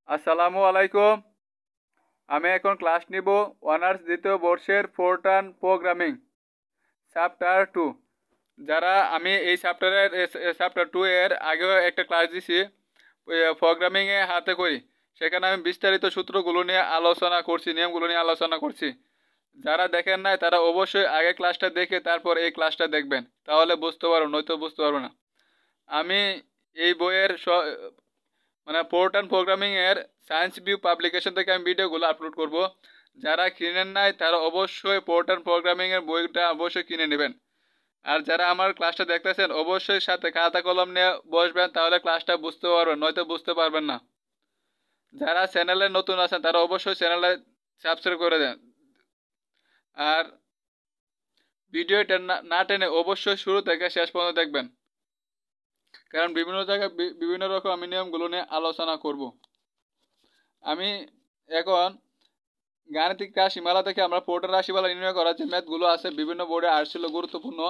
আসসালামু আলাইকুম। আমি এখন ক্লাস নিব অনার্স দ্বিতীয় বর্ষের ফোরটান প্রোগ্রামিং চ্যাপ্টার 2। যারা আমি এই চ্যাপ্টার 2 এর আগেও একটা ক্লাস দিছি প্রোগ্রামিংয়ে হাতে করি, সেখানে আমি বিস্তারিত সূত্রগুলো নিয়ে আলোচনা করছি, নিয়মগুলো নিয়ে আলোচনা করছি। যারা দেখেন নাই তারা অবশ্যই আগে ক্লাসটা দেখে তারপর এই ক্লাসটা দেখবেন, তাহলে বুঝতে পারবো, নয়তো বুঝতে পারবো না। আমি এই বইয়ের মানে পোর্টাল প্রোগ্রামিং এর সায়েন্স ভিউ পাবলিকেশন থেকে আমি ভিডিওগুলো আপলোড করব। যারা কিনেন নাই তারা অবশ্যই পোর্টাল প্রোগ্রামিং এর বইটা অবশ্যই কিনে নেবেন। আর যারা আমার ক্লাসটা দেখতেছেন অবশ্যই সাথে খাতা কলম নিয়ে বসবেন, তাহলে ক্লাসটা বুঝতে পারবেন, নয়তো বুঝতে পারবেন না। যারা চ্যানেলে নতুন আছেন তারা অবশ্যই চ্যানেলে সাবস্ক্রাইব করে দেন। আর ভিডিওটা না টেনে অবশ্যই শুরু থেকে শেষ পর্যন্ত দেখবেন, কারণ বিভিন্ন জায়গায় বিভিন্ন রকম আমি নিয়মগুলো নিয়ে আলোচনা করব। আমি এখন গাণিতিক রাশিমালা থেকে আমরা পোর্টাল রাশিমালা নির্ণয় করার যে ম্যাথগুলো আছে বিভিন্ন বোর্ডে আসছিল গুরুত্বপূর্ণ,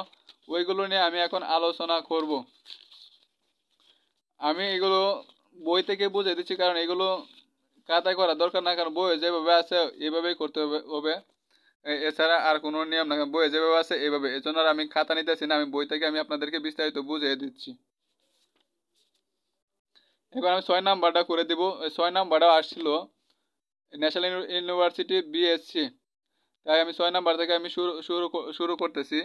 ওইগুলো নিয়ে আমি এখন আলোচনা করব। আমি এগুলো বই থেকে বুঝে দিচ্ছি, কারণ এগুলো খাতায় করার দরকার না, কারণ বইয়ে যেভাবে আছে এভাবেই করতে হবে। এছাড়া আর কোনো নিয়ম না, বইয়ে যেভাবে আছে এভাবে। এজন্য আর আমি খাতা নিতেছি না, আমি বই থেকে আমি আপনাদেরকে বিস্তারিত বুঝিয়ে দিচ্ছি। এবার আমি 6 নাম্বারটা করে দিব। 6 নাম্বারটাও আসছিল ন্যাশনাল ইউনিভার্সিটি বিএসসি, তাই আমি 6 নাম্বার থেকে আমি শুরু করতেছি।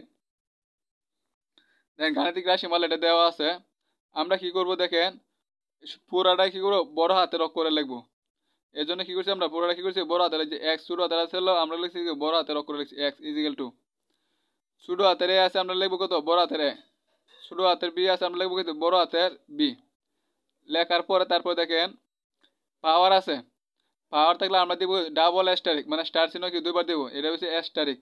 দেখেন গাণিতিক রাশিমালা এটা দেওয়া আছে। আমরা কি করব দেখেন, পুরাটাই কি করবো বড় হাতের অক্ষরে লিখবো। এই জন্য কি করছি আমরা পুরোটা কি করছি বড় হাতে লিখছি। এক্স ছোট হাতের আছে আমরা লিখছি বড় হাতের অক্ষরে লিখছি এক্স ইজিক্যাল টু। ছোট হাতের এ আছে আমরা লিখবো কত বড় হাতের এ। ছোট হাতের বি আছে আমরা লিখবো কত বড় হাতের বি। লেখার পরে তারপর দেখেন পাওয়ার আছে, পাওয়ার থাকলে আমরা দিব ডাবল এস্টারিক, মানে স্টার চিহ্ন কি দুইবার দিব, এটা হচ্ছে এস্টারিক।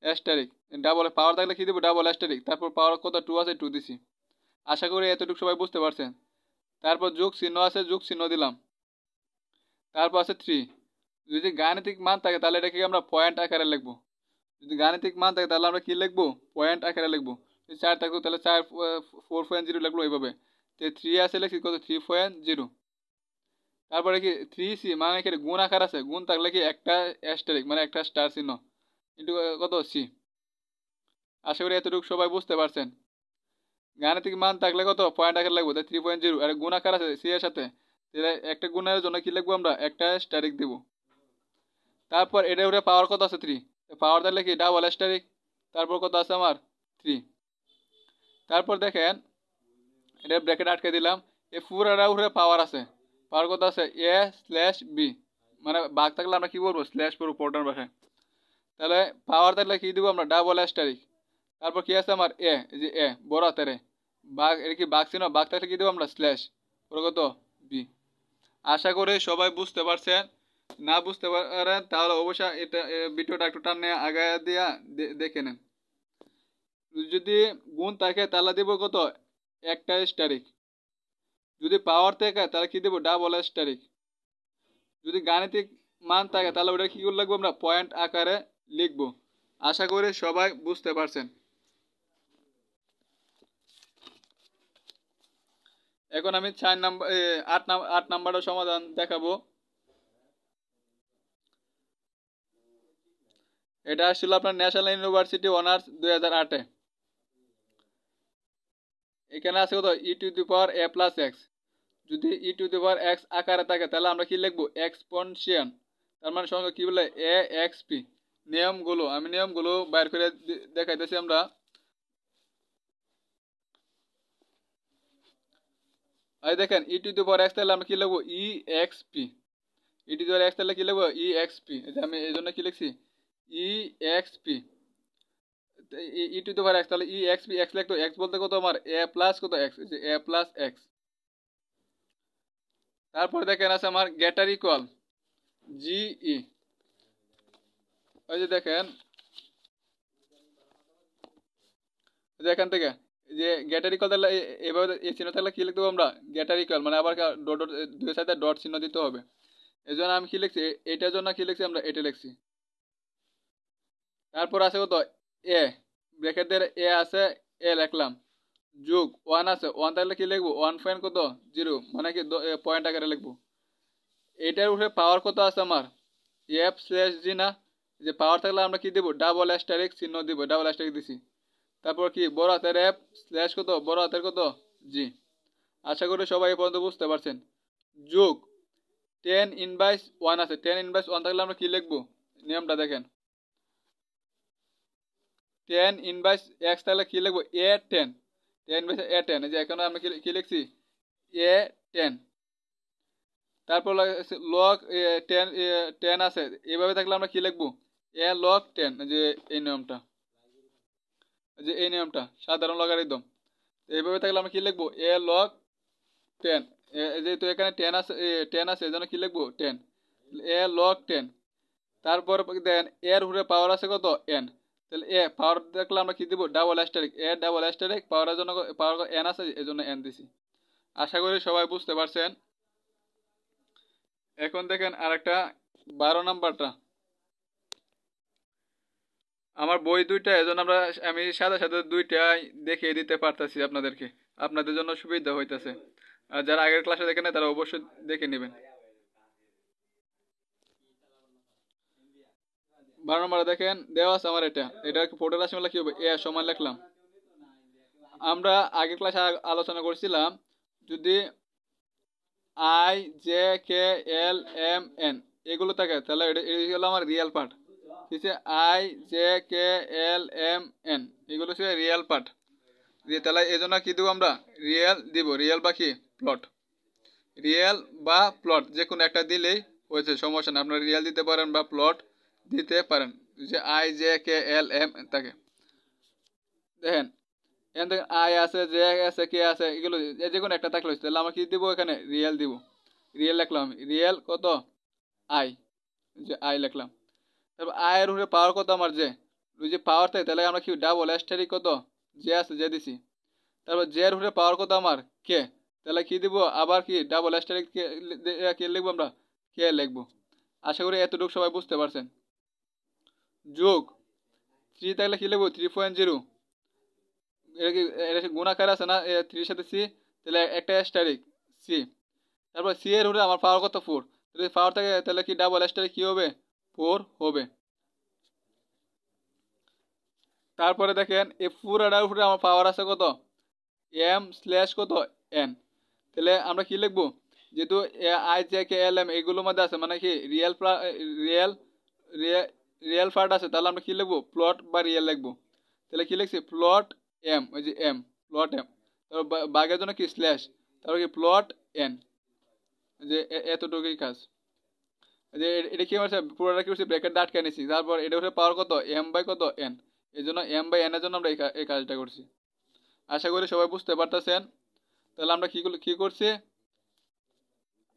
এস্টারিক ডাবল পাওয়ার থাকলে কি দিব ডাবল এস্টারিক। তারপর পাওয়ার কত 2 আছে 2 দিছি। আশা করি এতটুকু সবাই বুঝতে পারছেন। তারপর যোগ চিহ্ন আছে, যোগ চিহ্ন দিলাম। তারপর আছে 3। যদি গাণিতিক মান থাকে তাহলে এটাকে আমরা পয়েন্ট আকারে লিখবো। যদি গাণিতিক মান থাকে তাহলে আমরা কি লিখবো পয়েন্ট আকারে লিখবো। যদি 4 থাকবো তাহলে 4.0 লিখবো এইভাবে। তো 3 আছে লিখছি কত 3.0। তারপরে কি 3c মানে কি গুণ আকার আছে, গুণ থাকলে কি একটা অ্যাস্টেরিক মানে একটা স্টার চিহ্ন কিন্তু কত সি। আশা করি এতটুকু সবাই বুঝতে পারছেন। গাণিতিক মান থাকলে কত পয়েন্ট আকারে লিখবো, 3.0। আর গুণ আকার আছে সি এর সাথে, তাহলে একটা গুণের জন্য কি লিখবো আমরা একটা স্টারিক দিব। তারপর এটা উঠে পাওয়ার কত আছে 3, পাওয়ার থাকলে কি ডাবল অ্যাস্টারিক। তারপর কত আছে আমার 3। তারপর দেখেন এটা ব্র্যাকেট আটকে দিলাম। এই পুরাটা উপরে পাওয়ার আছে, পাওয়ার কত আছে এ স্ল্যাশ বি, মানে বাঘ থাকলে আমরা কি বলবো স্ল্যাশ করবো পোর্টার ভাষায়। তাহলে পাওয়ার থাকলে কি দিব আমরা ডাবল অ্যাস্টারিক। তারপর কি আছে আমার এ, এই যে এ বড় হাতের এ, বাঘ এটা কি বাঘ চিহ্ন, বাঘ থাকলে কি দেবো আমরা স্ল্যাশ পরে কত বি। আশা করি সবাই বুঝতে পারছেন। না বুঝতে পারেন তাহলে অবশ্যই এটা ভিডিওটা একটু টান নিয়ে আগায় দিয়া দেখে নেন। যদি গুণ থাকে তাহলে দিব কত একটা স্টারিক। যদি পাওয়ার থাকে তাহলে কি দেবো ডাবল স্টারিক। যদি গাণিতিক মান থাকে তাহলে ওটা কি করে লিখবো আমরা পয়েন্ট আকারে লিখবো। আশা করি সবাই বুঝতে পারছেন। এখন আমি 4 নাম্বার 8 নাম্বারের সমাধান দেখাবো। এটা আসছিল আপনার ন্যাশনাল ইউনিভার্সিটি অনার্স 2008-এ। এখানে আছে কত e to the power a plus x. যদি e to the power X আকারে থাকে তাহলে আমরা কি লিখবো এক্সপোনেনশিয়াল, তার মানে সঙ্গে কি বলে এ এক্স পি। নিয়মগুলো বাইর করে দেখাইতেছি আমরা। এই দেখেন e to the power x তাহলে আমরা কি লিখবো e x p. E to the power x তাহলে কি লিখবো ই এক্স পি। আমি এই জন্য কি লিখছি e x p. E to the power x তাহলে ই এক্স পি, এক্স লিখতো এক্স বলতে কত আমার এ প্লাস কত এক্স, এ প্লাস এক্স। তারপর দেখেন আছে আমার গেটার ইকুয়াল জিই। ওই যে দেখেন এখান থেকে যে গেটার ইকুয়াল তাহলে এভাবে এই চিহ্ন থাকলে কি লিখতে হবে আমরা গেটার ইকুয়াল, মানে আবার ডট ডট দুই সাইডে ডট চিহ্ন দিতে হবে। এই জন্য আমি কি লিখছি এটার জন্য কি লিখছি আমরা এটা লিখছি। তারপর আছে কত এ ব্র্যাকেট দিয়ে এ আছে এ লিখলাম, যোগ ওয়ান আছে ওয়ান থাকলে কি লিখবো 1.0 মানে কি পয়েন্ট আকারে লিখবো। এটার উপরে পাওয়ার কত আছে আমার এফ স্ল্যাশ জি না, যে পাওয়ার থাকলে আমরা কি দেবো ডাবল অ্যাস্টারিক চিহ্ন দিব, ডাবল অ্যাস্টারিক দিছি। তারপর কি বড় হাতের এফ স্ল্যাশ কত বড় হাতের কত জি। আশা করি সবাই এই পর্যন্ত বুঝতে পারছেন। যোগ 10/1 আছে, 10/1 থাকলে আমরা কি লিখবো নিয়মটা দেখেন। 10/x থাকলে কি লিখবো A10, 10/A10, এই যে এখানে আমরা কি লিখছি A10। তারপর লগ 10 আছে, এইভাবে থাকলে আমরা কি লিখবো এ লগ 10, যে এই নিয়মটা, যে এই নিয়মটা সাধারণ লগারিদম। এইভাবে থাকলে আমরা কি লিখবো এ লগ 10, যেহেতু এখানে 10 আছে এজন্য কি লিখবো 10, এ লগ 10। তারপর দেন এর উপরে পাওয়ার আছে কত n, তাহলে এ পাওয়ার দেখলে আমরা কি দিব ডাবল অ্যাস্টারিক, এ ডাবল অ্যাস্টারিক পাওয়ারের জন্য পাওয়ার n আছে এজন্য n দিছি। আশা করি সবাই বুঝতে পারছেন। এখন দেখেন আরেকটা 12 নাম্বারটা, আমার বই দুইটা এজন্য আমি সাথে সাথে দুইটাই দেখিয়ে দিতে পারতেছি আপনাদেরকে, আপনাদের জন্য সুবিধা হইতেছে। আর যারা আগের ক্লাসে দেখেন তারা অবশ্যই দেখে নেবেন। 12 নম্বরে দেখেন দেওয়া আছে আমার এটা ফোর্টের রাশিমালা কি হবে এ সমান লিখলাম। আমরা আগের ক্লাসে আলোচনা করছিলাম যদি I J K L M N এগুলো থাকে তাহলে এই হলো আমার রিয়েল পার্ট। ঠিক আছে, I J K L M N এগুলো হচ্ছে রিয়েল পার্ট। তাহলে এই জন্য কি দেবো আমরা রিয়েল দিব, রিয়েল বা কি প্লট, রিয়েল বা প্লট যে কোনো একটা দিলেই হয়েছে, সমস্যা না। আপনারা রিয়েল দিতে পারেন বা প্লট দিতে পারেন, যে I J K L M থাকে। দেখেন এখান থেকে আই আছে জে আছে কে আছে এগুলো যে কোনো একটা থাকলে তাহলে আমরা কি দিব এখানে রিয়েল দিব, রিয়েল লিখলাম, রিয়েল কত আই, যে আই লিখলাম। তারপর আই এর উপরে পাওয়ার কত আমার যে, যে পাওয়ার থাকে তাহলে আমরা কি ডাবল অ্যাস্টারিক কত যে আছে যে দিছি। তারপর জে এর উপরে পাওয়ার কত আমার কে, তাহলে কি দিব আবার কি ডাবল অ্যাস্টারিক কে লিখবো আমরা কে লিখবো। আশা করি এতটুকু সবাই বুঝতে পারছেন। যোগ 3 থাকলে কি লিখবো 3.0, এটা কি গুণাকার আছে না 3 সাথে সি, তাহলে একটা অ্যাস্টারিক সি। তারপর সি এর উপরে আমার পাওয়ার কত 4, যদি পাওয়ার থাকে তাহলে কি ডাবল অ্যাস্টারিক কি হবে 4 হবে। তারপরে দেখেন এই পুরাটার উপরে আমার পাওয়ার আছে কত এম স্ল্যাশ কত এন, তাহলে আমরা কি লিখবো যেহেতু I J K L M এগুলোর মধ্যে আছে মানে কি রিয়েল রিয়েল রিয়েল পার্ট আছে, তাহলে আমরা কি লিখবো প্লট বা রিয়েল লিখবো। তাহলে কি লিখছি প্লট এম, ওই যে এম প্লট এম, তারপর বাঘের জন্য কি স্ল্যাশ, তারপর কি প্লট এন, যে এতটুকুই কাজ। যে এটা কি হচ্ছে পুরোটা কি হচ্ছে ব্র্যাকেট আটকে নিছি, তারপর এটা হচ্ছে পাওয়ার কত এম বাই কত এন, এই জন্য এম বাই এন এর জন্য আমরা এই কাজটা করছি। আশা করি সবাই বুঝতে পারতেছেন। তাহলে আমরা কি করছি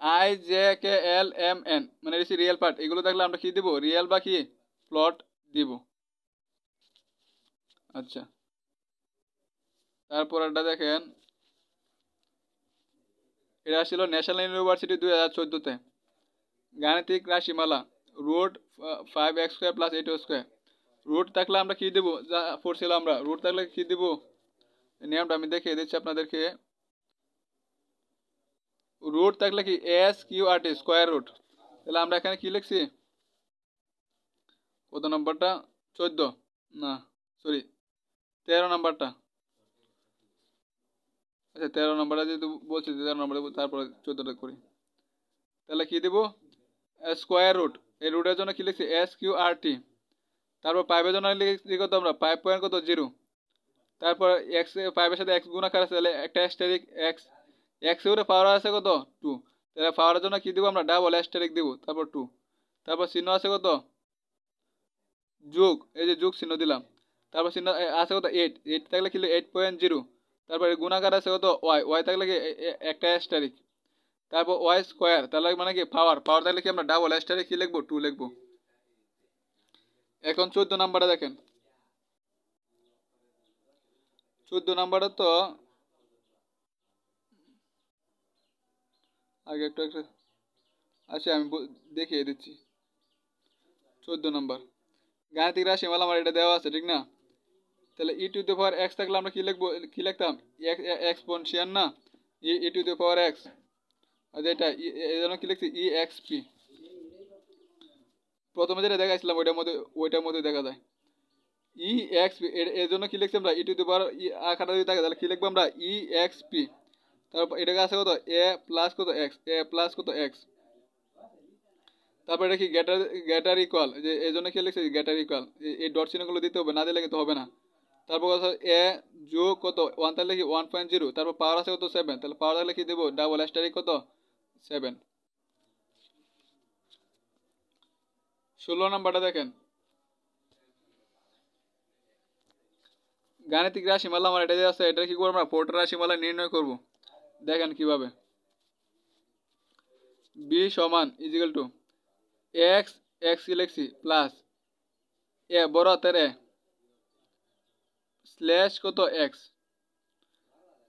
I J K L M N মানে রিয়েল পার্ট, এগুলো থাকলে আমরা কি দিব রিয়েল বা কি প্লট দিব। আচ্ছা তারপর এটা দেখেন এটা ছিল ন্যাশনাল ইউনিভার্সিটি 2014-তে গাণিতিক রাশিমালা রুট 5x² + 8y²। রুট থাকলে আমরা কি দেবো যা পড়ছিলাম আমরা, রুট থাকলে কি দিব নিয়মটা আমি দেখিয়ে দিচ্ছি আপনাদেরকে। রুট থাকলে কি SQRT স্কয়ার রুট, তাহলে আমরা এখানে কি লিখছি কত নম্বরটা 14 না সরি 13 নম্বরটা, আচ্ছা 13 নম্বরটা যেহেতু বলছি 13 নম্বরে তারপরে 14টা করি। তাহলে কি দিব স্কয়ার রুট, এই রুটের জন্য কি লিখছি SQRT। তারপর পাইপের জন্য লিখি কত আমরা 5.0, তারপর এক্স পাইপের সাথে এক্স গুণাকার আছে তাহলে একটা অ্যাস্টারিক এক্স, এক্স এর পাওয়ার আছে কত 2, তাহলে পাওয়ারের জন্য কি দিব আমরা ডাবল অ্যাস্টারিক দিব, তারপর 2, তারপর চিহ্ন আছে কত যোগ, এই যে যোগ চিহ্ন দিলাম। তারপর চিহ্ন আছে কত 8, 8 থাকলে কি 8.0, তারপর গুণাকার আছে কত ওয়াই, ওয়াই থাকলে কি একটা অ্যাস্টারিক, তারপর ওয়াই স্কয়ার তাহলে মানে কি পাওয়ার, পাওয়ার থাকলে কি আমরা ডাবল অ্যাস্টারিক কি লিখবো 2 লিখবো। এখন 14 নাম্বারটা দেখেন, 14 নাম্বারটা তো আগে একটু আচ্ছা আমি দেখিয়ে দিচ্ছি। 14 নম্বর গাণিতিক রাশিমালা আমার এটা দেওয়া আছে ঠিক না, তাহলে e⁴x থাকলে আমরা কি লিখবো কি লিখতাম এক্সপোনেনশিয়াল না e⁴x, আর এটা এই জন্য কি লিখছি ই এক্স পি। প্রথমে যেটা দেখাইছিলাম ওইটার মধ্যে দেখা যায় ই এক্স পি। এর জন্য কি লিখছি আমরা ই টু দি পাওয়ার আকারটা যদি থাকে তাহলে কি লিখবো আমরা ই এক্স পি। তারপর এটাকে আছে কত এ প্লাস কত এক্স, এ প্লাস কত এক্স। তারপর এটা কি গ্রেটার ইকুয়াল, যে এই জন্য কি লিখছে গ্রেটার ইকুয়াল, এই ডট চিহ্নগুলো দিতে হবে, না দিলে কিন্তু হবে না। তারপর কথা এ যোগ কত 1 তাহলে কি 1.0, তারপর পাওয়ার আছে কত 7, তাহলে পাওয়ার থাকলে কি দেবো ডাবল অ্যাস্টারিক কত 7। 16 নাম্বারটা দেখেন, গাণিতিক রাশিমালা আমার এটা যে আছে, এটা কি করবো আমরা পোর্টার রাশিমালা নির্ণয় করব। দেখেন কিভাবে, বি সমান ইজিক্যাল টু এক্স, এক্স কি লিখছি প্লাস এ বড় হাতের এ স্ল্যাশ কত এক্স।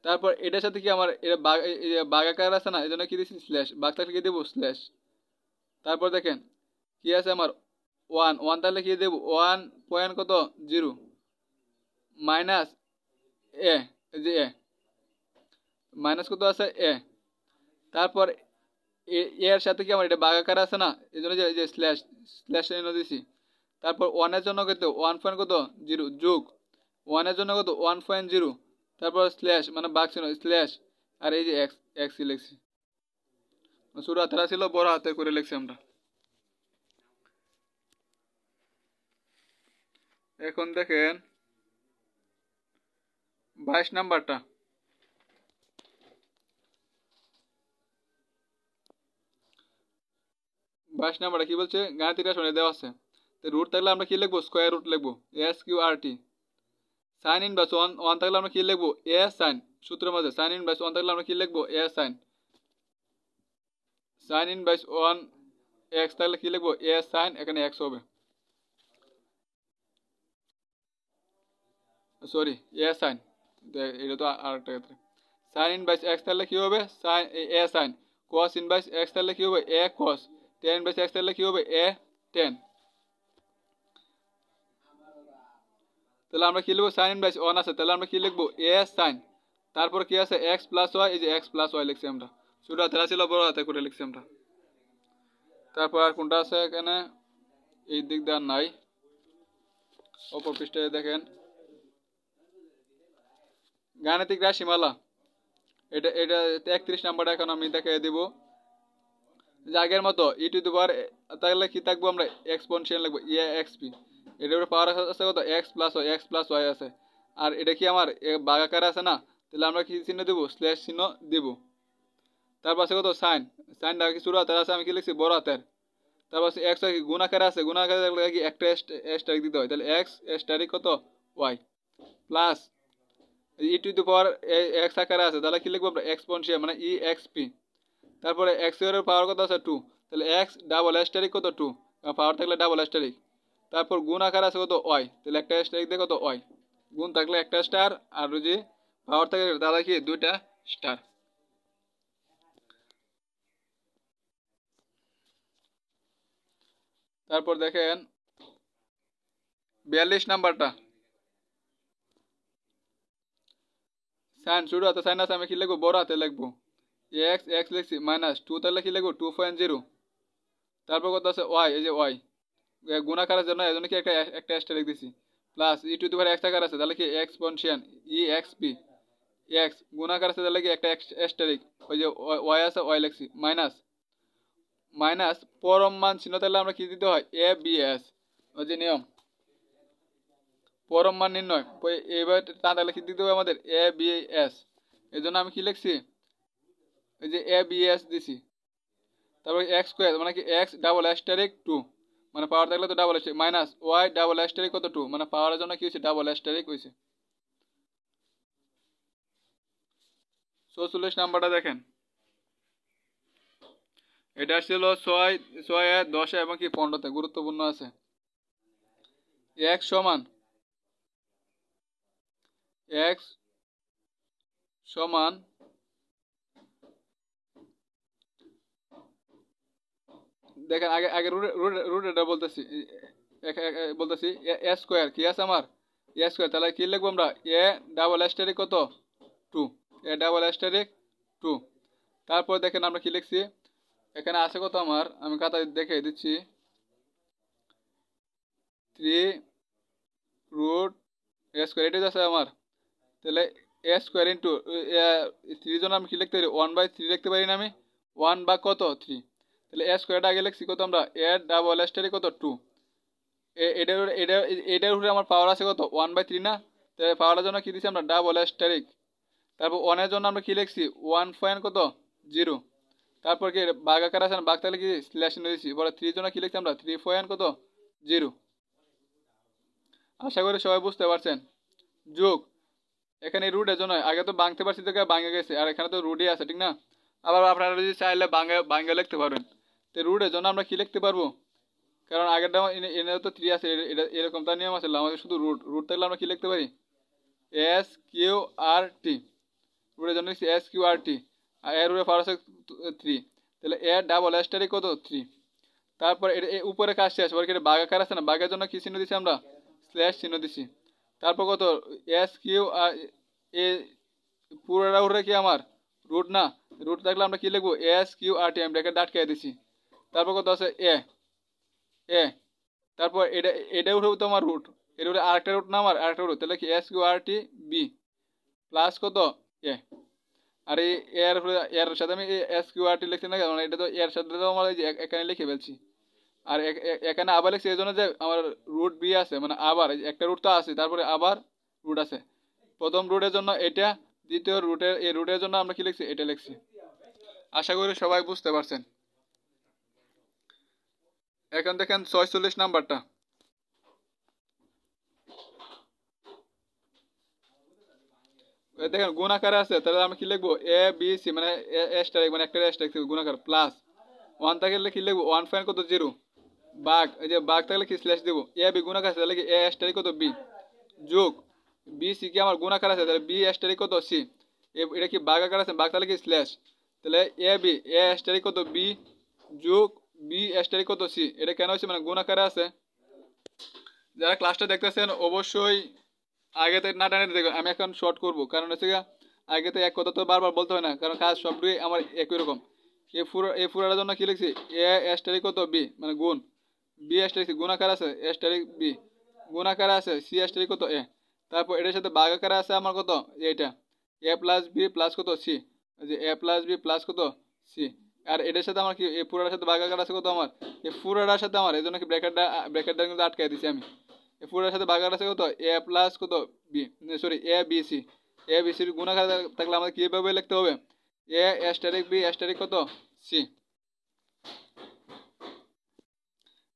তারপর এটার সাথে কি আমার এটা বাগাকার আছে না, এই জন্য কি দিচ্ছি স্ল্যাশ, বাগ থাকলে কি দেবো স্ল্যাশ। তারপর দেখেন কি আছে আমার 1 তাহলে কি দেবো 1.0 মাইনাস এ, যে এ মাইনাস কত আছে এ। তারপর এর সাথে কি আমার এটা বাগাকার আছে না, এই জন্য যে স্ল্যাশ, স্ল্যাশ এনে দিছি। তারপর 1-এর জন্য কত 1.0 যোগ 1-এর জন্য কত 1.0, তারপর স্ল্যাশ মানে বাগ ছিল স্ল্যাশ, আর এই যে এক্স, এক্স লিখছি। ছোট হাতেরা ছিল বড় হাতে করে লিখছি আমরা। এখন দেখেন 22 নাম্বারটা, কি বলছে গাণিতিক রাশি দেওয়া আছে, তো রুট থাকলে আমরা কি লিখবো স্কোয়ার রুট লিখবো এস কিউ আর টি। সাইন ইনভার্স 1 থাকলে আমরা কি লিখবো এ সাইন, সূত্রের মধ্যে সাইন ইনভার্স 1 থাকলে আমরা কি লিখবো এ সাইন। সাইন ইনভার্স 1 এক্স থাকলে কি লিখবো এ সাইন, এখানে এক্স হবে, সরি এ সাইন, এটা তো আরেকটা ক্ষেত্রে। সাইন ইনভার্স এক্স থাকলে কি হবে সাইন এ সাইন, কস ইনভার্স এক্স থাকলে কি হবে এ কস, টেন ইনভার্স এক্স থাকলে কি হবে এ টেন। তাহলে আমরা কি লিখবো সাইন ইনভার্স 1 আছে, তাহলে আমরা কি লিখবো এ সাইন, তারপর কি আছে এক্স প্লাস ওয়াই, এই যে এক্স প্লাস ওয়াই লিখছি আমরা, ছোট হাতে ছিল বড় হাতে করে লিখছি আমরা। তারপর আর কোনটা আছে এখানে, এই দিক দিয়ে নাই, অপর পৃষ্ঠায় দেখেন গাণিতিক রাশিমালা, এটা 31 নাম্বারটা এখন আমি দেখিয়ে দিব। আগের মতো ই টু দি পাওয়ার তাহলে কি থাকবো আমরা এক্সপোনেনশিয়াল লিখবো এ এক্স পি, এটার উপরে পাওয়ার আছে কত X plus Y, X plus Y আছে। আর এটা কি আমার ভাগাকার আছে না, তাহলে আমরা কি চিহ্ন দেবো স্ল্যাশ চিহ্ন দেব। তারপর আছে কত সাইন, সাইনটা কি ছোট হাতের আছে আমি কি লিখছি বড় হাতের। তারপর এক্স কি গুণাকারে আছে, গুণাকারে কি একটা এস্টারিক দিতে হয়, তাহলে এক্স এস্টারিক কত Y plus E to the power X আকারে আছে, তাহলে কি লিখবো আমরা এক্সপোনেনশিয়াল মানে ই এক্স পি। তারপরে এক্স এর পাওয়ার কত আছে 2, তাহলে এক্স ডাবল এস্টারিক কত 2, পাওয়ার থাকলে ডাবল এস্টারিক। তারপর গুণ আকার আছে কত ওয়াই, তাহলে একটা এস্টারিক দিয়ে কত ওয়াই, গুণ থাকলে একটা স্টার, আর যদি পাওয়ার থাকে তাহলে কি দুইটা স্টার। তারপর দেখেন 42 নাম্বারটা, সাইন ছোট হাতে সাইন আছে আমি কি লিখবো বড় হাতে লিখবো এক্স, এক্স লিখছি মাইনাস 2 তাহলে কি লিখবো 2.0। তারপর কত আছে ওয়াই, এই যে ওয়াই গুণাকারের জন্য এজন্য কি একটা এস্টারিক দিছি, plus E to the power x আকার আছে তাহলে কি এক্সপোনেনশিয়াল ই এক্স পি, এক্স গুণাকার আছে তাহলে কি একটা এস্টারিক, ওই যে ওয়াই আছে ওয়াই লিখছি মাইনাস, মাইনাস পরম মান চিহ্ন তাহলে আমরা কি দিতে হয় এ বি এস, ওই যে নিয়ম পরম মান নির্ণয়, এইবার তা তাহলে কি দিতে হবে আমাদের এ বি এস। এই জন্য আমি কি লিখছি এই যে এ বি এস দিছি। তারপর এক্স স্কোয়ার মানে কি এক্স ডাবল এস্টারিক 2, মানে পাওয়ার থাকলে তো ডাবল এস্টারিক, মাইনাস ওয়াই ডাবল এস্টারিক কত 2, মানে পাওয়ারের জন্য কি হয়েছে ডাবল এস্টারিক হয়েছে। 44 নাম্বারটা দেখেন, এটা ছিল 6, 6, 10 এবং কি 15তে গুরুত্বপূর্ণ আছে। এক্স সমান এক্স সমান দেখেন আগে আগে রুট এটা বলতেছি, বলতেছি এ স্কোয়ার কি আছে আমার এ স্কোয়ার, তাহলে কি লিখবো আমরা এ ডাবল এস্টারিক কত 2, এ ডাবল এস্টারিক 2। তারপর দেখেন আমরা কি লিখছি, এখানে আছে কত আমার, আমি খাতায় দেখে দিচ্ছি, 3 √a², এটাই আছে আমার। তাহলে a² ইন্টু 3 জন আমি কি লিখতে পারি, 1/3 লিখতে পারি না আমি, 1/3। তাহলে a² আগে লিখছি কত আমরা, a² কত 2, এটার উপরে আমার পাওয়ার আছে কত 1/3 না। তাহলে পাওয়ারের জন্য কি দিচ্ছি আমরা ∆*। তারপর 1 এর জন্য আমরা কি লিখছি 1.0। তারপর কি ভাগাকার আছে না, ভাগ তাহলে কি স্ল্যাশ চিহ্ন দিচ্ছি। পরে 3 জন্য কি লিখছি আমরা 3.0। আশা করি সবাই বুঝতে পারছেন। যোগ, এখানে রুটের জন্য আগে তো ভাঙতে পারছি তো ভাঙে গেছে, আর এখানে তো রুটই আছে ঠিক না। আবার আপনারা যদি চাইলে ভাঙে লিখতে পারবেন। তো রুটের জন্য আমরা কি লিখতে পারবো, কারণ আগেরটা এনে তো 3 আছে, এটা এরকম তার নিয়ম আছে, আমাদের শুধু রুট থাকলে আমরা কি লিখতে পারি SQRT। রুটের জন্য SQRT, আর এর উপরে পাওয়ার আছে 3। তাহলে a² কত 3। তারপর উপরে কাজ শেষ, ওর ভাগাকার আছে না, ভাগের জন্য কি চিহ্ন দিচ্ছি আমরা স্ল্যাশ চিহ্ন দিচ্ছি। তারপর কত SQR, এ পুরোটা উঠে কি আমার রুট না, রুট থাকলে আমরা কি লিখবো SQRT, আমি ব্র্যাকেট আটকে দিছি। তারপর কত আছে এ, তারপর এটা উঠে তো আমার রুট, এটা উঠে আরেকটা রুট না আমার, আরেকটা রুট, তাহলে কি SQRT B প্লাস কত এ। আর এই এর সাথে আমি SQRT লিখছি না, কারণ এটা তো এর সাথে তো আমার এখানে লিখে ফেলছি। আর এখানে আবার লিখছি এই জন্য যে আমার রুট বি আছে, মানে আবার একটা রুট তো আছে, তারপরে আবার রুট আছে। প্রথম রুটের জন্য এটা, দ্বিতীয় রুটের জন্য আমরা কি লিখছি এটা লিখছি। আশা করি সবাই বুঝতে পারছেন। এখন দেখেন 46 নাম্বারটা। দেখেন গুণাকারে আছে, তাহলে আমি কি লিখবো ABC, মানে মানে একটা গুণাকার প্লাস 1 থাকলে কি লিখবো 1.0। বাঘ, এই যে বাঘ থাকলে কি স্ল্যাশ দেবো, AB গুণাকার আছে, তাহলে কি A* কত B যোগ BC কি আমার গুণাকার আছে, তাহলে B* কত C। এটা কি বাঘ আকার আছে, বাঘ তাহলে কি স্ল্যাশ, তাহলে AB A* কত B যোগ B* কত C। এটা কেন হচ্ছে, মানে গুণাকারে আছে। যারা ক্লাসটা দেখতেছেন অবশ্যই আগে থেকে না টানে দেখবেন, আমি এখন শর্ট করবো, কারণ হচ্ছে আগে তো এক কথা তো বারবার বলতে হয় না, কারণ কাজ সবটাই আমার একই রকম। এই পুরাটার জন্য কি লিখছি A* কত B, মানে গুণ B* গুণাকার আছে A* B গুণাকার আছে C* কত A। তারপর এটার সাথে ভাগাকার আছে আমার কত এইটা A+B প্লাস কত C, যে A+B প্লাস কত C। আর এটার সাথে আমার কি এই পুরাটার সাথে ভাগাকার আছে কত আমার, এই পুরাটার সাথে আমার, এই জন্য কি ব্র্যাকেটটা কিন্তু আটকাই দিছি আমি। এই পুরাটার সাথে ভাগাকার আছে কত A প্লাস কত B, সরি ABC। ABCর গুণাকার থাকলে আমাদের কিভাবে লিখতে হবে A*B* কত C।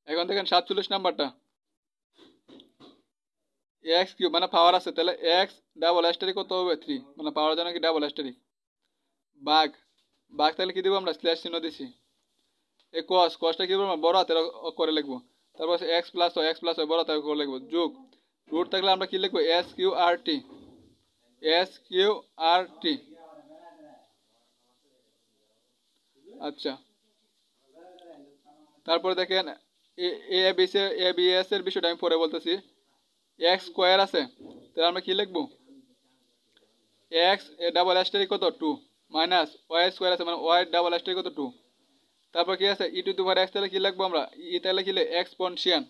এখন দেখেন 47 নাম্বারটা, x³ মানে পাওয়ার আছে, তাহলে X∆* কত হবে 3, মানে পাওয়ার জন্য কি ∆*। বাঘ, বাঘ থাকলে কি দেবো আমরা স্ল্যাশ চিহ্ন দিছি। এই কসটা কি করবো বড় হাতের করে লিখবো। তারপর x প্লাস বড় হাতের করে লিখবো যোগ রুট থাকলে আমরা কি লিখবো SQRT। আচ্ছা, তারপরে দেখেন ABS এর বিষয়টা আমি পরে বলতেছি। X² আছে, তাহলে আমরা কি লিখবো X∆* কত 2 মাইনাস Y² আছে, মানে Y∆* কত 2। তারপর কি আছে e⁻x, তাহলে কি লিখবো আমরা তাহলে কি লিখবো এক্সপোনেনশিয়াল।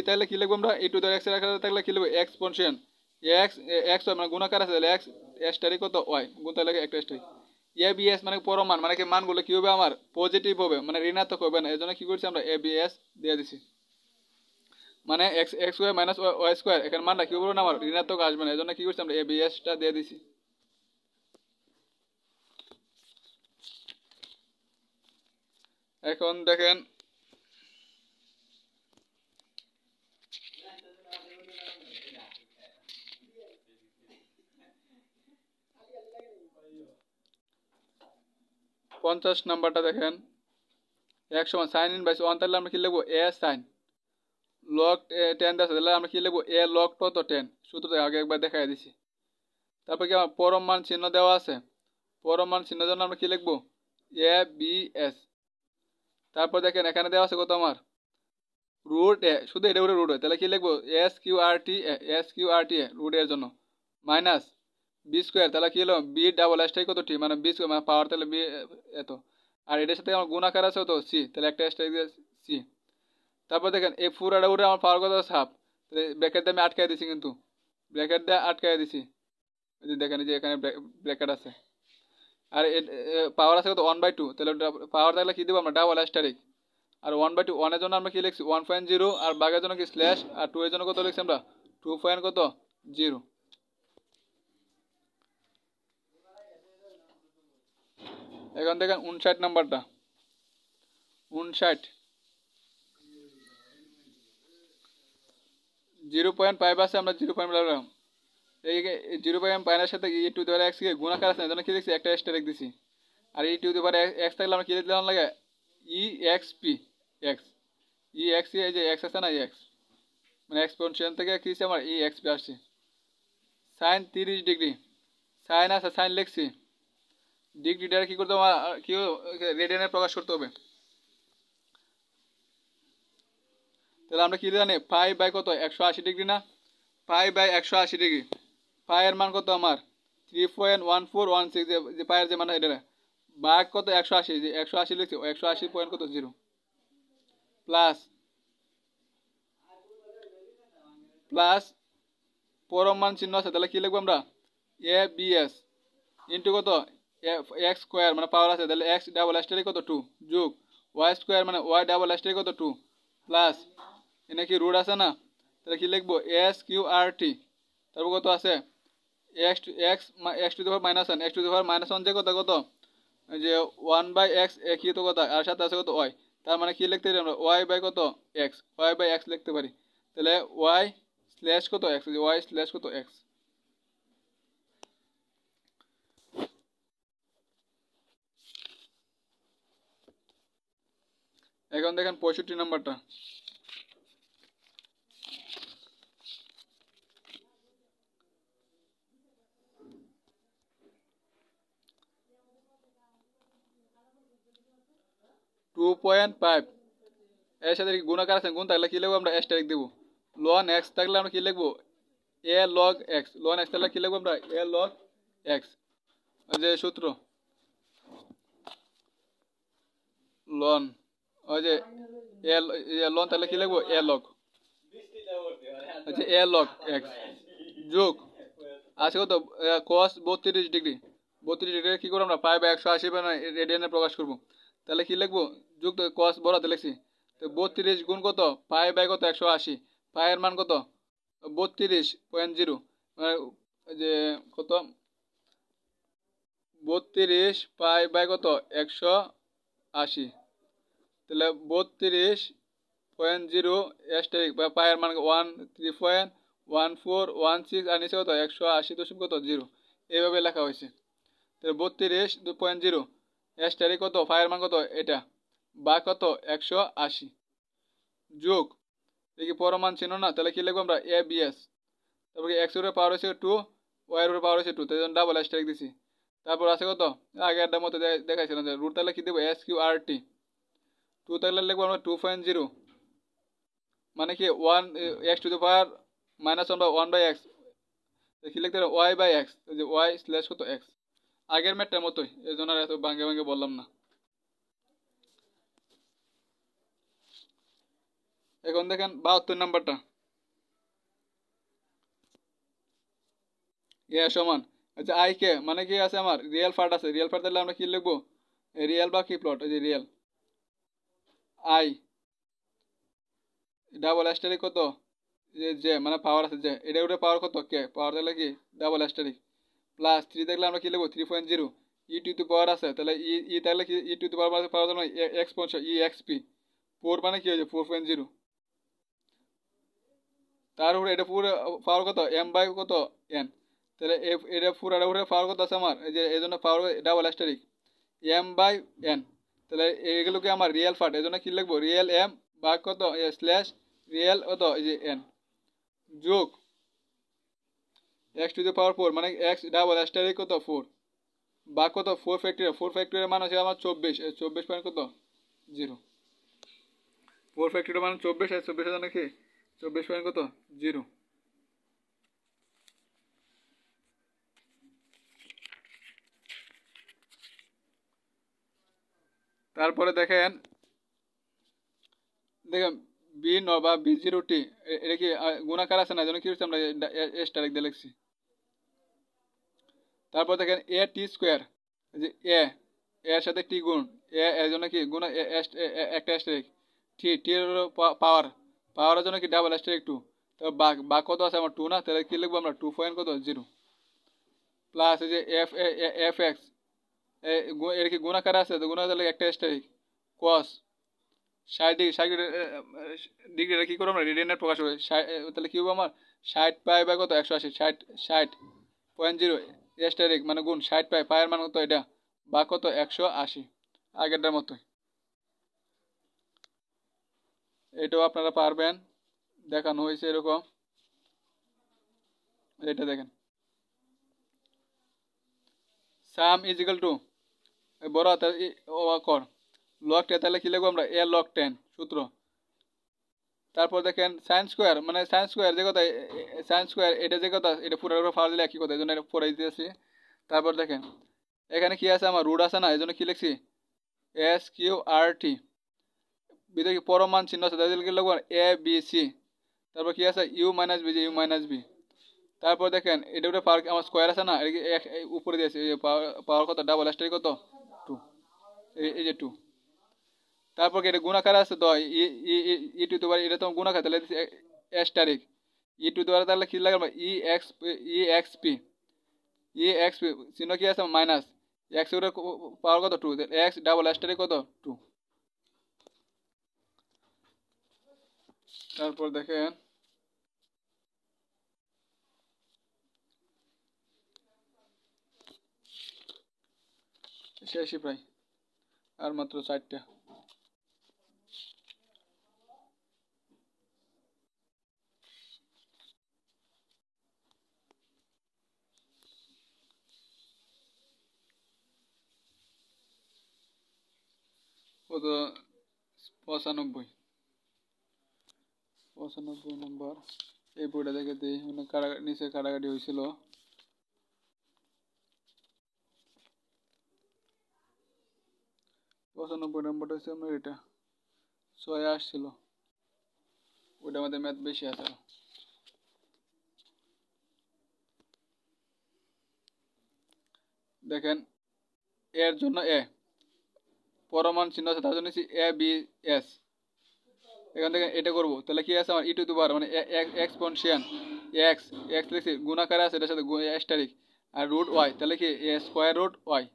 তাহলে কি লিখবো আমরা e⁻x এর আকারে থাকলে কি লিখবো এক্সপোনেনশিয়াল। x মানে গুণাকার আছে, তাহলে X* কত Y গুণ তাহলে একটা স্টারি। ABS মানে পরমান, মানে কি মানগুলো কি হবে আমার পজিটিভ হবে, মানে ঋণাত্মক হবে না, এজন্য কি করছি আমরা ABS দিয়ে দিছি। মানে x² মাইনাস y² এখানে মানটা কি বলবো না আমার ঋণাত্মক আসবে না, এজন্য কি করছি আমরা ABS-টা দিয়ে দিছি। এখন দেখেন পঞ্চাশ নাম্বারটা দেখেন, 1 sin (1) তাহলে আমরা কি লিখবো A sin log 10 আছে, তাহলে আমরা কি লিখবো A log কত 10, সূত্রটা আগে একবার দেখাই দিছি। তারপর কি আমার পরম মান চিহ্ন দেওয়া আছে, পরম মান চিহ্নের জন্য আমরা কি লিখবো ABS। তারপর দেখেন এখানে দেওয়া আছে কত আমার রুট এ, শুধু এটা রুট হয়, তাহলে কি লিখবো SQRT রুট এর জন্য মাইনাস বি স্কোয়ার তাহলে কি হলো বি ডাবল স্টাই কত টি মানে বি স্কোয়ার মানে পাওয়ার তাহলে বি এত আর এটার সাথে আমার গুণ আকার আছে তো সি তাহলে একটা স্টাই দিয়ে সি তারপর দেখেন এই পুরাটা উঠে আমার পাওয়ার কত হাফ তাহলে ব্র্যাকেট দিয়ে আমি আটকাই দিছি কিন্তু ব্র্যাকেট দিয়ে আটকাই দিছি এই যে দেখেন এই যে এখানে ব্র্যাকেট আছে আর পাওয়ার আছে কত 1/2 তাহলে পাওয়ার থাকলে কি দেবো আমরা ডাবল স্টারিক আর 1/2 1 এর জন্য আমরা কি লিখছি 1.0 আর বাঘের জন্য কি স্ল্যাশ আর 2 এর জন্য কত লিখছি আমরা 2.0 এখন দেখেন 59 নাম্বারটা 59 0.5 আছে আমরা 0.5 এই 0.5 সাথে ই টু দি পাওয়ার x কে গুণাকার আছে এজন্য কি লিখছি একটা স্টারিক দিছি আর ই টু দি পাওয়ার x থাকলে আমরা কি লিখলাম লাগে ই এক্স পি এক্স ই এক্স এই যে x আছে না এক্স মানে এক্সপোনেনশিয়াল থেকে কি হচ্ছে আমার ই এক্স পি আসছে sin 30 ডিগ্রি sin আছে sin লিখছি ডিগ্রিটা কি করতে হবে কি রেডিয়ানে প্রকাশ করতে হবে তাহলে আমরা কি জানি পাই বাই কত 180 ডিগ্রি না পাই বাই 180 ডিগ্রি পাই এর মান কত আমার 3.1416 যে পায়ের যে মান এটা ভাগ কত 180 যে 180 লিখছি 180 পয়েন্ট কত 0 প্লাস প্লাস পরম মান চিহ্ন আছে তাহলে কি লিখবো আমরা এ বি এস ইন্টু কত এক্স স্কোয়ার মানে পাওয়ার আছে তাহলে এক্স ডাবল স্টারি কত 2 যোগ ওয়াই স্কোয়ার মানে ওয়াই ডাবল স্টারি কত 2 প্লাস এনে কি রুট আছে না তাহলে কি লিখবো এস কিউ আর টি তারপর কত আছে x x two the power minus 1 x two the power minus 1 যে কত কত যে 1/x কি তো কত আর সাথে আছে কত ওয়াই তার মানে কি লিখতে পারি আমরা ওয়াই বাই কত এক্স ওয়াই বাই এক্স লিখতে পারি তাহলে ওয়াই স্ল্যাশ কত এক্স ওয়াই স্ল্যাশ কত এক্স এখন দেখেন 65 নাম্বারটা 2.5 এর সাথে গুণাকার আছে গুণ থাকলে কি লিখবো আমরা স্টারিক দেবো লন এক্স থাকলে আমরা কি লিখবো এ লগ এক্স লন এক্স থাকলে কি লিখবো আমরা এ লগ এক্স যে সূত্র লন ওই যে লন তাহলে কি লিখবো এ লগ আচ্ছা এ লগ এক্স যোগ আছে কত cos 32 ডিগ্রি 32 ডিগ্রি কি করব আমরা পাই বাই 180 মানে রেডিয়ানে প্রকাশ করব তাহলে কি লিখবো যোগ তো cos বড়াতে লিখছি তো 32 গুণ কত পাই বাই কত 180 পাই এর মান কত 32.0 মানে যে কত 32 পাই বাই কত 180 তাহলে 32.0 স্টারিক বা পাই এর মান 13.1416 আর নিচে কত 180 কত 0 এইভাবে লেখা হয়েছে তাহলে 32.0 স্টারিক কত পাই এর মান কত এটা বা কত 180 যোগ দেখি পরমান চিহ্ন না তাহলে কি লিখবো আমরা এ বি এস তারপরে এক্স এর পাওয়ার হচ্ছে 2 ওয়াই এর পাওয়ার হচ্ছে 2 তাই জন্য ডাবল স্টারিক দিছি তারপর আছে কত আগেরটার মতো দেখাইছিলাম যে রুট তাহলে কি দেবো এস কিউ আর টি 2 তাহলে লিখবো আমরা 2.0 মানে কি 1 x two the power minus 1/x কি লিখতে হবে ওয়াই বাই এক্স যে ওয়াই স্ল্যাশ কত এক্স আগের ম্যাটটার মতোই এই জন্য আর এত ভাঙ্গে ভাঙ্গে বললাম না এখন দেখেন 72 নাম্বারটা এ সমান আচ্ছা আই কে মানে কি আছে আমার রিয়েল পার্ট আছে রিয়েল পার্ট তাহলে আমরা কি লিখবো রিয়েল বা কি প্লট এই যে রিয়েল আই ডাবল স্টারিক কত যে যে মানে পাওয়ার আছে যে এটা ওটা পাওয়ার কত কে পাওয়ার তাহলে কি ডাবল স্টারিক প্লাস 3 দেখলে আমরা কি লিখবো 3.0 ই টু দি পাওয়ার আছে তাহলে ই ই তাহলে কি ই টু দি পাওয়ার পাওয়ার মানে এক্সপোনেনশিয়াল ই এক্স পি 4 মানে কি হয়েছে 4.0 তার উপরে এটা পুরো পাওয়ার কত এম বাই কত এন তাহলে এটা পুরো উপরে পাওয়ার কত আছে আমার এই যে এই জন্য power double asterisk M by N তাহলে এইগুলোকে আমার রিয়েল পার্ট এই জন্য কি লিখবো রিয়েল এম বা কত স্ল্যাশ রিয়েল কত এই যে এন যোগ এক্স টু দি পাওয়ার 4 মানে এক্স ডাবল স্টারিক কত 4 বা কত 4 ফ্যাক্টরিয়াল মান আছে আমার 24 24 পয়েন্ট কত 0 4 ফ্যাক্টরিয়াল মান 24 আর 24 এর জন্য কি 24 পয়েন্ট কত 0 তারপরে দেখেন দেখেন বি ন বা বি জিরো টি, এটা কি গুণাকার আছে না, এই জন্য কি হচ্ছে আমরা এস ডাইরেক্ট দিয়ে লিখছি। তারপর দেখেন এ টি স্কোয়ার, যে এ এর সাথে টি গুণ, এর জন্য কি গুণ একটা অ্যাস্টেরিক, টি টি এর পাওয়ার, পাওয়ারের জন্য কি ডাবল অ্যাস্টেরিক টু। তো বাঘ বাঘ কত আছে আমার টু না, তাহলে কি লিখবো আমরা 2 কত 0 প্লাস এই যে এফ এফ এক্স, এর কি গুণাকার আছে, তো গুণাকার তাহলে একটা অ্যাস্টেরিক কস 60 ডিগ্রিটা কি করবো আমরা রেডিয়ানের প্রকাশ করি, তাহলে কি হবে আমার 60 পাই কত 180, 60.0 অ্যাস্টেরিক মানে গুণ 60 পাই, পায়ের মান কত এটা বা কত 180, আগেরটার মতোই। এটাও আপনারা পারবেন, দেখানো হয়েছে এরকম। এটা দেখেন সাম ইজ ইকাল টু বড় হাতের কর লক 10, তাহলে কি লিখবো আমরা এ লক 10 সূত্র। তারপর দেখেন সাইন স্কোয়ার, মানে সাইন স্কোয়ার যে কথা, সাইন স্কোয়ার এটা যে কথা, এটা পুরো ফাড়া দিলে একই কথা, এই জন্য এটা পড়াই দিতেছি। তারপর দেখেন এখানে কি আছে আমার রুট আছে না, এই জন্য কি লিখছি এস কিউ আর টি, ভিতরে কি পরমান চিহ্ন আছে, তাহলে কি লিখবো এ বি সি। তারপর কি আছে ইউ মাইনাস বি, যে ইউ মাইনাস বি। তারপর দেখেন এটা উপরে পাওয়ার আমার স্কোয়ার আছে না, এটা উপরে দিয়েছে পাওয়ার কত ডাবল স্টারি কত 2, এই যে 2। তারপর কি এটা গুণাকার আছে তো ই টু দেওয়ার, এটা তো গুণাকার, তাহলে এস তারিখ ই টু দেওয়ার, তাহলে কি লাগবে ই এক্স পি চিহ্ন কি আছে মাইনাস এক্স এর পাওয়ার কত 2, এক্স ডাবল এস তারিখ কত 2। তারপর দেখেন শেষই প্রায়, আর মাত্র 4টা। কত 95 নম্বর, এই বইটা দেখে দিই, মানে নিচে কাটাকাটি হয়েছিল। 95 নম্বরটা হচ্ছে আপনার এটা 6 আসছিল, ওইটা আমাদের ম্যাথ বেশি আছে। দেখেন এর জন্য এ পরমাণ চিহ্ন আছে, তার জন্য এ বি এস। এখান থেকে এটা করবো, তাহলে কি আছে আমার ই টু দি পাওয়ার মানে এক্সপোনেনশিয়াল এক্স এক্স লিখছি গুণাকারে আছে, এটার সাথে অ্যাস্টারিক আর রুট ওয়াই, তাহলে কি স্কোয়ার রুট ওয়াই।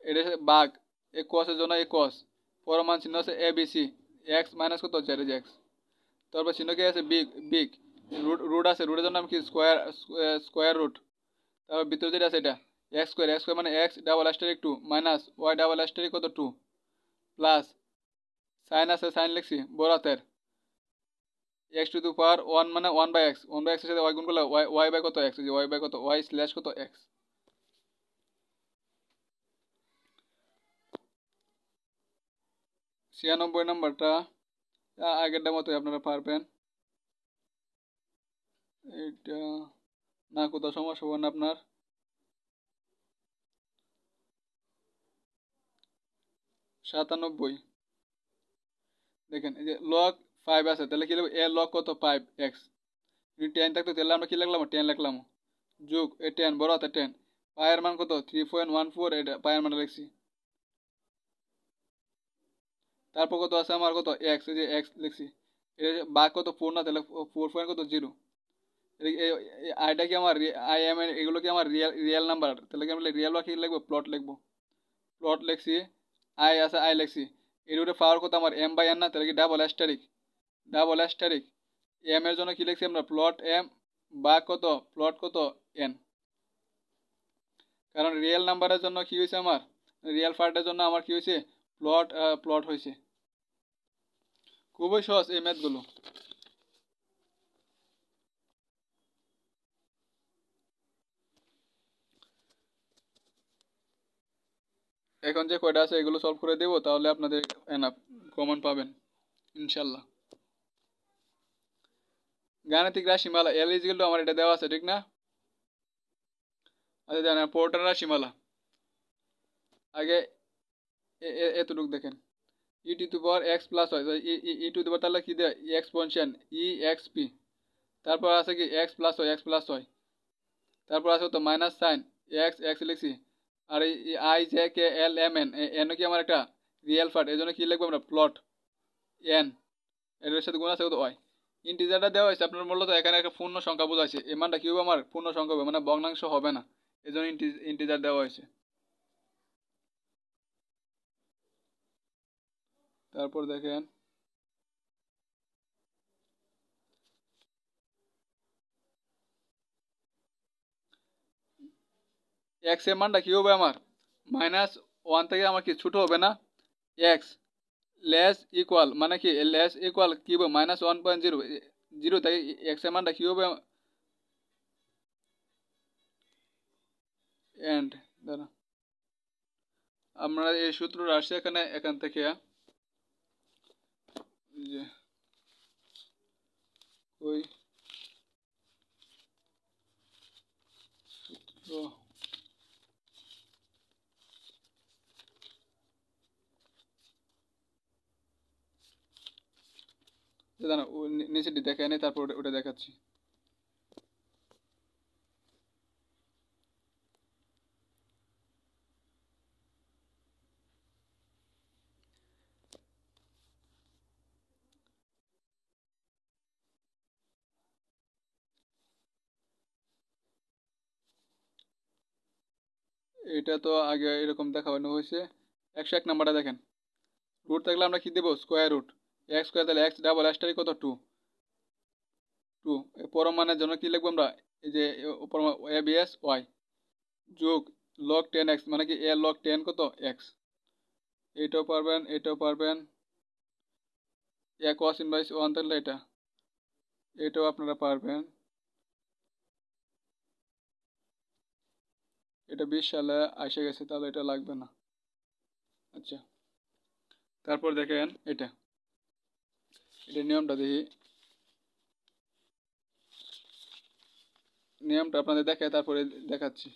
এটার সাথে বাঘ এ কসের জন্য এ কস, পরমাণ চিহ্ন আছে A B C, x minus কত জেড এক্স। তারপর চিহ্ন কি আছে বিগ বিগ, রুট আছে, রুটের জন্য আমি কি স্কোয়ার রুট। তারপর ভিতরে যেটা আছে এটা এক্স স্কোয়ার মানে X double asterisk 2 minus Y double asterisk কত 2 প্লাস সাইন আছে, সাইন লিখছি বড় হাতের এক্স টু দি পাওয়ার 1 মানে 1/x, 1/x এর সাথে ওয়াই গুণ করলে ওয়াই বাই কত এক্স, যে ওয়াই বাই কত ওয়াই স্ল্যাশ কত এক্স। ছিয়ানব্বই নম্বরটা আগেরটার মতোই আপনারা পারবেন। এটা না কোথাও সমস্যা হবে না আপনার। সাতানব্বই দেখেন এই যে লগ 5 আছে, তাহলে কি লিখবো এ লগ কত 5x, যদি 10 থাকতো তাহলে আমরা কি লিখলাম 10 লিখলাম, যোগ এ 10 বড় হাতে 10, পায়ের মান কত 3.14, এটা পায়ের মান লিখছি। তারপর কত আছে আমার কত এক্স, এই যে এক্স লিখছি, এটা বা কত 4 না, তাহলে 4 কত 0। আইটা কি আমার আই এম এগুলো কি আমার রিয়েল রিয়েল নাম্বার, তাহলে কি আমরা রিয়েল বা কি লিখবো প্লট লিখবো, প্লট লিখছি। আই আছে আই লিখছি, এর উপরে পাওয়ার কত আমার এম বাই এন না, তাহলে কি ডাবল অ্যাস্টারিক এম এর জন্য কি লিখছি আমরা প্লট এম বা কত প্লট কত এন। কারণ রিয়েল নাম্বারের জন্য কি হয়েছে আমার, রিয়েল পার্টের জন্য আমার কি হয়েছে প্লট প্লট হয়েছে। খুবই সহজ এই ম্যাথগুলো। এখন যে কয়টা আছে এগুলো সলভ করে দেবো, তাহলে আপনাদের এনাফ কমন পাবেন ইনশাল্লাহ। গাণিতিক রাশিমালা এল ইজিক্যাল টু আমার এটা দেওয়া আছে ঠিক না। আচ্ছা জানেন পোর্টার রাশিমালা আগে এতটুকু দেখেন e to the power x plus হয় ই টু দি পাওয়ার তাহলে কি দেয় এক্সপোনেনশিয়াল ই এক্স পি, তারপর আছে কি এক্স প্লাস হয়, তারপর আছে তো মাইনাস সাইন এক্স এক্স লিখছি, আর এই I J K L M N N কি আমার একটা রিয়েল পার্ট, এই জন্য কি লিখবো আমরা প্লট এন, এর সাথে গুণ আছে কত হয়। ইন্টিজারটা দেওয়া হয়েছে আপনার মূলত এখানে একটা পূর্ণ সংখ্যা বোঝাইছে, এই মানটা কি হবে আমার পূর্ণ সংখ্যা হবে মানে ভগ্নাংশ হবে না, এই জন্য ইন্টিজার দেওয়া হয়েছে। তারপর দেখেন এক্স এর মানটা কি হবে আমার মাইনাস ওয়ান থেকে আমার কি ছোট হবে না, এক্স লেস ইকুয়াল মানে কি লেস ইকুয়াল কি হবে -1.0 জিরো থেকে এক্স এর মানটা কি হবে এন্ড দাঁড়া আমরা এই সূত্রটা আসছে এখান থেকে যে ওই সূত্র দাঁড়া নিচেটি দেখে নেই তারপর ওটা দেখাচ্ছি। এটা তো আগে এরকম দেখানো হয়েছে। 101 নাম্বারটা দেখেন, রুট থাকলে আমরা কি দেবো স্কোয়ার রুট এক্স স্কোয়ার, তাহলে এক্স ডাবল এক্সটারি কত 2 পরম মানের জন্য কি লিখবো আমরা এই যে এ বি এস ওয়াই যোগ লগ 10x মানে কি এ লগ 10 কত এক্স, এইটাও পারবেন এটাও পারবেন, এ কস ইনভার্স 1 থাকলে এটাও আপনারা পারবেন। এটা 20 সালে আসে গেছে তাহলে এটা লাগবে না। আচ্ছা তারপর দেখেন এটা নিয়মটা দেখি, নিয়মটা আপনাদের দেখে তারপরে দেখাচ্ছি।